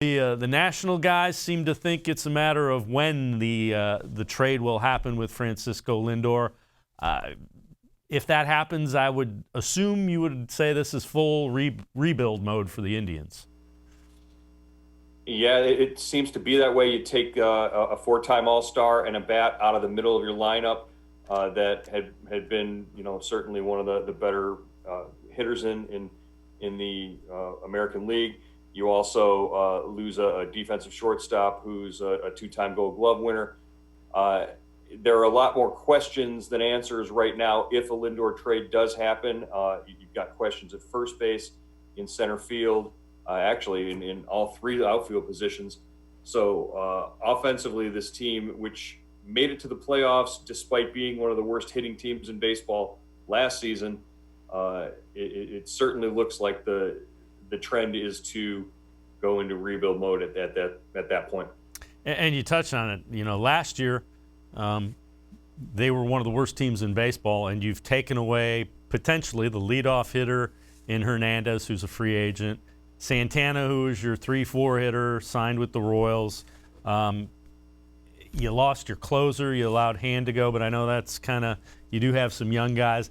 The national guys seem to think it's a matter of when the trade will happen with Francisco Lindor. If that happens, I would assume you would say this is full rebuild mode for the Indians. Yeah, it seems to be that way. You take a four-time All-Star and a bat out of the middle of your lineup that had been, certainly one of the better hitters in the American League. You also lose a defensive shortstop who's a two-time Gold Glove winner. There are a lot more questions than answers right now if a Lindor trade does happen. You've got questions at first base, in center field, actually in all three outfield positions. So offensively, this team, which made it to the playoffs despite being one of the worst hitting teams in baseball last season, it certainly looks like the trend is to go into rebuild mode at that point. And you touched on it. Last year they were one of the worst teams in baseball, and you've taken away potentially the leadoff hitter in Hernandez, who's a free agent. Santana, who is your 3-4 hitter, signed with the Royals. You lost your closer. You allowed Hand to go, but I know that's you do have some young guys.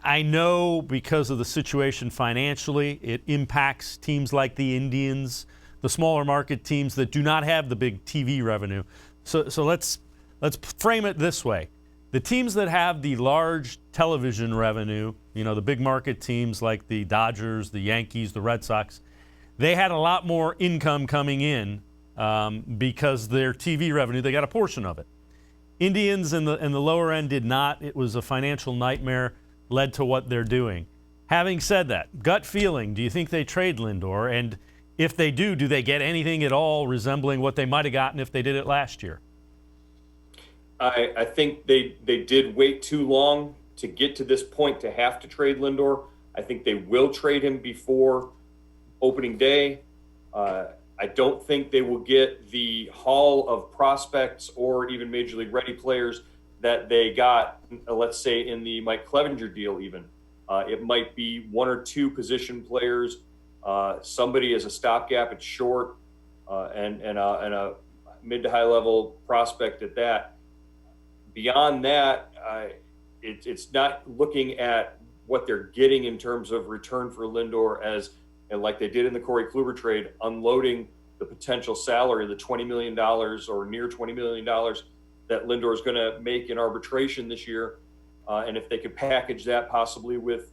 I know because of the situation financially, it impacts teams like the Indians, the smaller market teams that do not have the big TV revenue. So let's frame it this way. The teams that have the large television revenue, the big market teams like the Dodgers, the Yankees, the Red Sox, they had a lot more income coming in because their TV revenue, they got a portion of it. Indians in the lower end did not. It was a financial nightmare, led to what they're doing. Having said that, gut feeling, do you think they trade Lindor? And if they do they get anything at all resembling what they might have gotten if they did it last year? I think they did wait too long to get to this point to have to trade Lindor. I think they will trade him before opening day. I don't think they will get the haul of prospects or even Major League ready players that they got, let's say, in the Mike Clevenger deal even. It might be one or two position players, somebody as a stopgap at short, and a mid to high level prospect at that. Beyond that, it's not looking at what they're getting in terms of return for Lindor and like they did in the Corey Kluber trade, unloading the potential salary, the $20 million or near $20 million that Lindor is going to make in arbitration this year. And if they could package that possibly with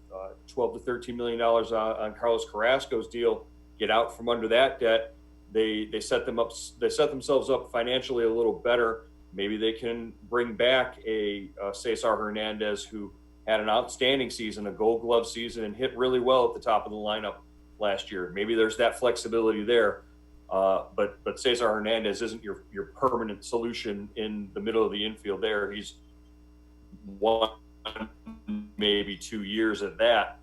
$12 to $13 million on Carlos Carrasco's deal, get out from under that debt, they set themselves up financially a little better. Maybe they can bring back a Cesar Hernandez who had an outstanding season, a Gold Glove season, and hit really well at the top of the lineup last year. Maybe there's that flexibility there. But Cesar Hernandez isn't your permanent solution in the middle of the infield there. He's 1, maybe 2 years at that.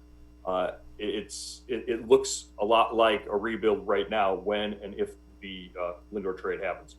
It looks a lot like a rebuild right now when and if the Lindor trade happens.